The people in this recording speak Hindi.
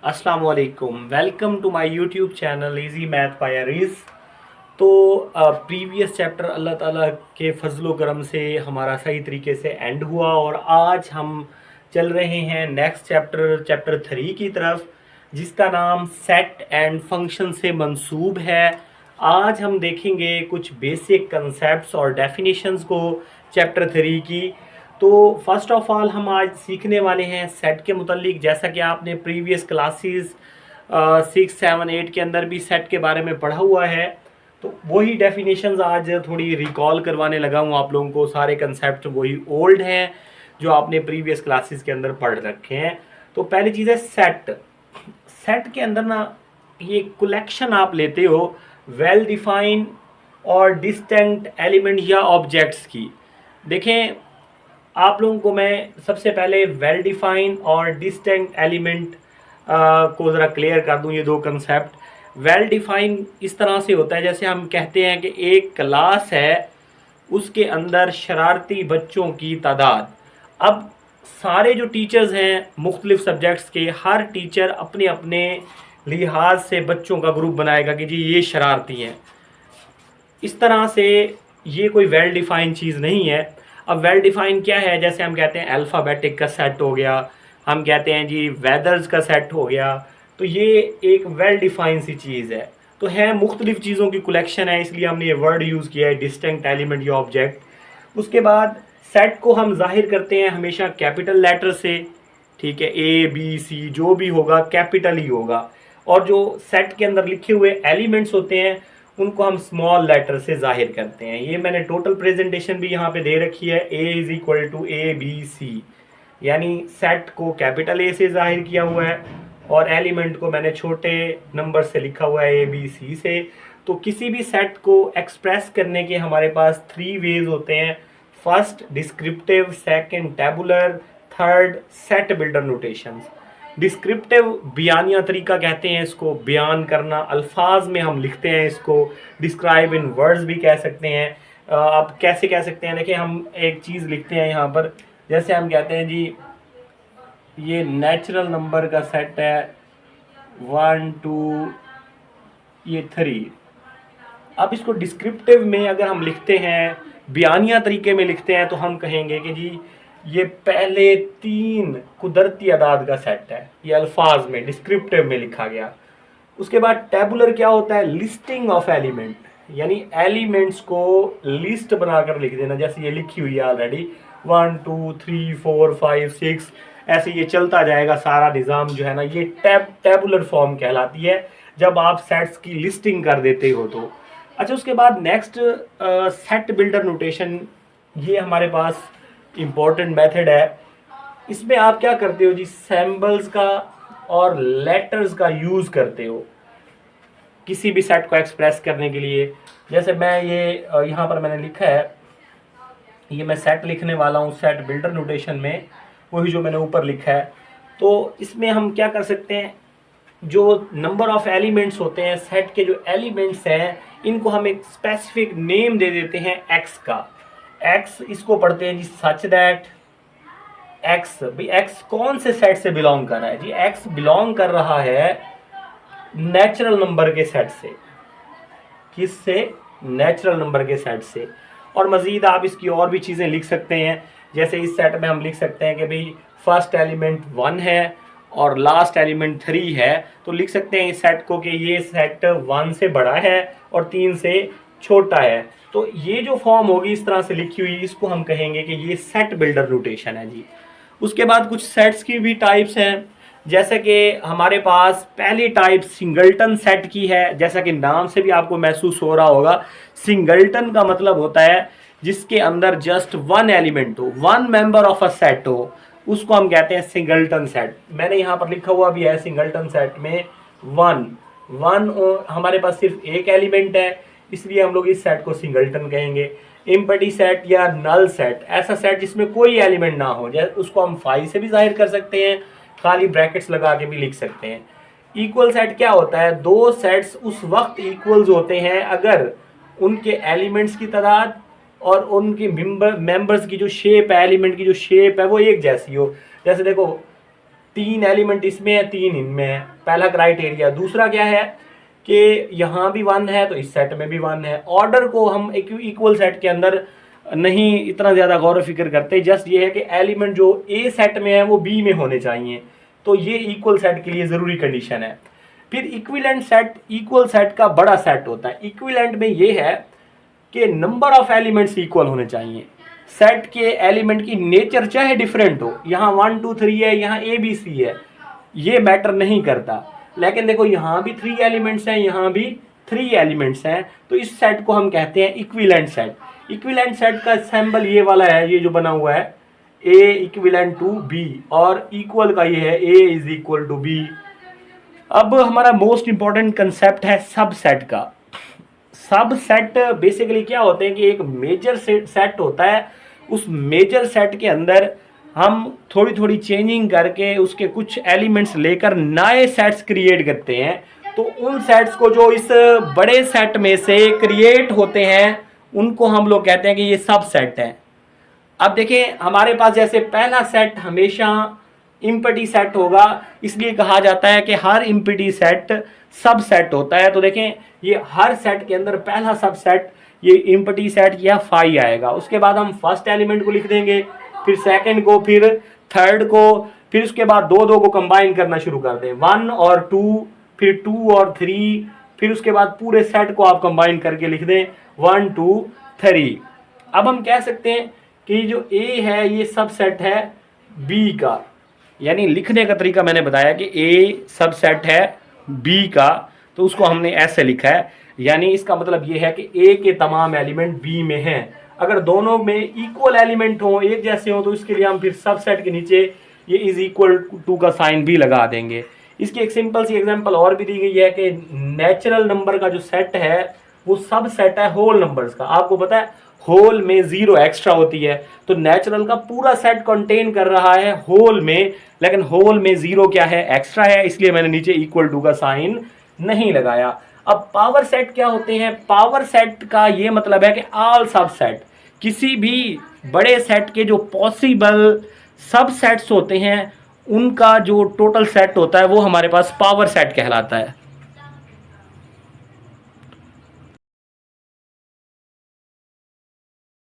अस्सलाम वालेकुम, welcome to my YouTube channel easy math by Areej. तो प्रीवियस चैप्टर अल्लाह ताला के फजलो करम से हमारा सही तरीके से एंड हुआ और आज हम चल रहे हैं नेक्स्ट चैप्टर 3 की तरफ, जिसका नाम सेट एंड फंक्शन से मंसूब है। आज हम देखेंगे कुछ बेसिक कंसेप्ट्स और डेफिनेशंस को चैप्टर 3 की। तो फर्स्ट ऑफ ऑल हम आज सीखने वाले हैं सेट के मुतालिक। जैसा कि आपने प्रीवियस क्लासेस 6, 7, 8 के अंदर भी सेट के बारे में पढ़ा हुआ है, तो वही डेफिनेशंस आज थोड़ी रिकॉल करवाने लगा हूँ आप लोगों को। सारे कंसेप्ट वही ओल्ड हैं जो आपने प्रीवियस क्लासेस के अंदर पढ़ रखे हैं। तो पहली चीज़ है सेट। सेट के अंदर ना ये कलेक्शन आप लेते हो वेल डिफाइंड और डिस्टिंक्ट एलिमेंट या ऑब्जेक्ट्स की। देखें, आप लोगों को मैं सबसे पहले वेल डिफाइन और डिस्टिंक्ट एलिमेंट को ज़रा क्लियर कर दूं। ये दो कंसेप्ट वेल डिफाइन इस तरह से होता है जैसे हम कहते हैं कि एक क्लास है, उसके अंदर शरारती बच्चों की तादाद। अब सारे जो टीचर्स हैं मुख्तलिफ सब्जेक्ट्स के, हर टीचर अपने अपने लिहाज से बच्चों का ग्रुप बनाएगा कि जी ये शरारती हैं। इस तरह से ये कोई वेल डिफाइन चीज़ नहीं है। अब वेल डिफाइन क्या है? जैसे हम कहते हैं अल्फ़ाबेटिक का सेट हो गया, हम कहते हैं जी वेदर्स का सेट हो गया, तो ये एक वेल डिफाइन सी चीज़ है। तो है मुख्तलिफ चीज़ों की कलेक्शन है, इसलिए हमने ये वर्ड यूज़ किया है डिस्टिंक्ट एलिमेंट या ऑब्जेक्ट। उसके बाद सेट को हम जाहिर करते हैं हमेशा कैपिटल लेटर से, ठीक है। ए बी सी जो भी होगा कैपिटल ही होगा, और जो सेट के अंदर लिखे हुए एलिमेंट्स होते हैं उनको हम स्मॉल लेटर से जाहिर करते हैं। ये मैंने टोटल प्रेजेंटेशन भी यहाँ पे दे रखी है, A is equal to A B C, यानी सेट को कैपिटल ए से जाहिर किया हुआ है और एलिमेंट को मैंने छोटे नंबर से लिखा हुआ है ए बी सी से। तो किसी भी सेट को एक्सप्रेस करने के हमारे पास 3 वेज होते हैं। First descriptive, second tabular, third set builder notations. Descriptive बयानिया तरीका कहते हैं इसको, बयान करना, अल्फाज में हम लिखते हैं इसको। डिस्क्राइब इन वर्ड्स भी कह सकते हैं। आप कैसे कह सकते हैं? देखिए, हम एक चीज़ लिखते हैं यहाँ पर, जैसे हम कहते हैं जी ये नेचुरल नंबर का सेट है 1 2 ये 3। अब इसको डिस्क्रिप्टिव में अगर हम लिखते हैं, बयानिया तरीके में लिखते हैं, तो हम कहेंगे कि जी ये पहले 3 कुदरती अदाद का सेट है। ये अल्फाज में डिस्क्रिप्टिव में लिखा गया। उसके बाद टेबुलर क्या होता है? लिस्टिंग ऑफ एलिमेंट, यानी एलिमेंट्स को लिस्ट बनाकर लिख देना। जैसे ये लिखी हुई है ऑलरेडी 1 2 3 4 5 6, ऐसे ये चलता जाएगा सारा निज़ाम जो है ना, ये टेबुलर फॉर्म कहलाती है जब आप सेट्स की लिस्टिंग कर देते हो तो। अच्छा, उसके बाद नेक्स्ट सेट बिल्डर नोटेशन, ये हमारे पास इम्पोर्टेंट मेथड है। इसमें आप क्या करते हो जी, सिंबल्स का और लेटर्स का यूज़ करते हो किसी भी सेट को एक्सप्रेस करने के लिए। जैसे मैं ये यहाँ पर मैंने लिखा है, ये मैं सेट लिखने वाला हूँ सेट बिल्डर नोटेशन में, वही जो मैंने ऊपर लिखा है। तो इसमें हम क्या कर सकते हैं, जो नंबर ऑफ एलिमेंट्स होते हैं सेट के, जो एलिमेंट्स हैं इनको हम एक स्पेसिफिक नेम दे देते हैं एक्स का। एक्स इसको पढ़ते हैं जी सच दैट एक्स, भाई एक्स कौन से सेट से बिलोंग कर रहा है जी? एक्स बिलोंग कर रहा है नेचुरल नंबर के सेट से। किससे? नेचुरल नंबर के सेट से। और मज़ीद आप इसकी और भी चीज़ें लिख सकते हैं। जैसे इस सेट में हम लिख सकते हैं कि भाई फर्स्ट एलिमेंट 1 है और लास्ट एलिमेंट 3 है, तो लिख सकते हैं इस सेट को कि ये सेट 1 से बड़ा है और 3 से छोटा है। तो ये जो फॉर्म होगी इस तरह से लिखी हुई, इसको हम कहेंगे कि ये सेट बिल्डर नोटेशन है जी। उसके बाद कुछ सेट्स की भी टाइप्स हैं। जैसे कि हमारे पास पहली टाइप सिंगल्टन सेट की है। जैसा कि नाम से भी आपको महसूस हो रहा होगा, सिंगल्टन का मतलब होता है जिसके अंदर जस्ट 1 एलिमेंट हो, 1 मेंबर ऑफ अ सेट हो, उसको हम कहते हैं सिंगल्टन सेट। मैंने यहाँ पर लिखा हुआ भी है सिंगल्टन सेट में 1 हमारे पास सिर्फ एक एलिमेंट है, इसलिए हम लोग इस सेट को सिंगल्टन कहेंगे। एम्प्टी सेट या नल सेट, ऐसा सेट जिसमें कोई एलिमेंट ना हो, जैसे उसको हम 5 से भी जाहिर कर सकते हैं, खाली ब्रैकेट्स लगा के भी लिख सकते हैं। इक्वल सेट क्या होता है? 2 सेट्स उस वक्त इक्वल्स होते हैं अगर उनके एलिमेंट्स की तादाद और उनके मेंबर्स की जो शेप है, एलिमेंट की जो शेप है वो एक जैसी हो। जैसे देखो 3 एलिमेंट इसमें है 3 इनमें है, पहला क्राइटेरिया। दूसरा क्या है कि यहाँ भी 1 है तो इस सेट में भी 1 है। ऑर्डर को हम एक इक्वल सेट के अंदर नहीं इतना ज़्यादा गौर व फिक्र करते, जस्ट ये है कि एलिमेंट जो ए सेट में है वो बी में होने चाहिए, तो ये इक्वल सेट के लिए ज़रूरी कंडीशन है। फिर इक्विवेलेंट सेट इक्वल सेट का बड़ा सेट होता है। इक्विवेलेंट में ये है कि नंबर ऑफ एलिमेंट्स इक्वल होने चाहिए। सेट के एलिमेंट की नेचर चाहे डिफरेंट हो, यहाँ 1 2 3 है, यहाँ ए बी सी है, ये मैटर नहीं करता। लेकिन देखो यहाँ भी 3 एलिमेंट्स हैं, यहाँ भी 3 एलिमेंट्स हैं, तो इस सेट को हम कहते हैं इक्विवेलेंट सेट। इक्विवेलेंट सेट का सिंबल ये वाला है, ये जो बना हुआ है ए इक्विवेलेंट टू बी, और इक्वल का ये है ए इज इक्वल टू बी। अब हमारा मोस्ट इंपॉर्टेंट कंसेप्ट है सब सेट का। सब सेट बेसिकली क्या होते हैं कि एक मेजर सेट होता है, उस मेजर सेट के अंदर हम थोड़ी थोड़ी चेंजिंग करके उसके कुछ एलिमेंट्स लेकर नए सेट्स क्रिएट करते हैं। तो उन सेट्स को जो इस बड़े सेट में से क्रिएट होते हैं उनको हम लोग कहते हैं कि ये सब सेट हैं। अब देखें हमारे पास जैसे पहला सेट हमेशा इम्पटी सेट होगा, इसलिए कहा जाता है कि हर इम्पटी सेट सब सेट होता है। तो देखें ये हर सेट के अंदर पहला सब सेट ये इम्पटी सेट या फाई आएगा। उसके बाद हम फर्स्ट एलिमेंट को लिख देंगे, फिर सेकंड को, फिर थर्ड को, फिर उसके बाद दो दो को कंबाइन करना शुरू कर दें, 1 और 2, फिर 2 और 3, फिर उसके बाद पूरे सेट को आप कंबाइन करके लिख दें 1 2 3। अब हम कह सकते हैं कि जो ए है ये सब सेट है बी का, यानी लिखने का तरीका मैंने बताया कि ए सब सेट है बी का, तो उसको हमने ऐसे लिखा है। यानी इसका मतलब ये है कि ए के तमाम एलिमेंट बी में हैं। अगर दोनों में इक्वल एलिमेंट हो, एक जैसे हो, तो इसके लिए हम फिर सब सेट के नीचे ये इज इक्वल टू का साइन भी लगा देंगे। इसकी एक सिंपल सी एग्जांपल और भी दी गई है कि नेचुरल नंबर का जो सेट है वो सब सेट है होल नंबर्स का। आपको पता है होल में 0 एक्स्ट्रा होती है, तो नेचुरल का पूरा सेट कंटेन कर रहा है होल में, लेकिन होल में 0 क्या है, एक्स्ट्रा है, इसलिए मैंने नीचे इक्वल टू का साइन नहीं लगाया। अब पावर सेट क्या होते हैं? पावर सेट का ये मतलब है कि ऑल सब सेट, किसी भी बड़े सेट के जो पॉसिबल सब सेट्स होते हैं उनका जो टोटल सेट होता है वो हमारे पास पावर सेट कहलाता है।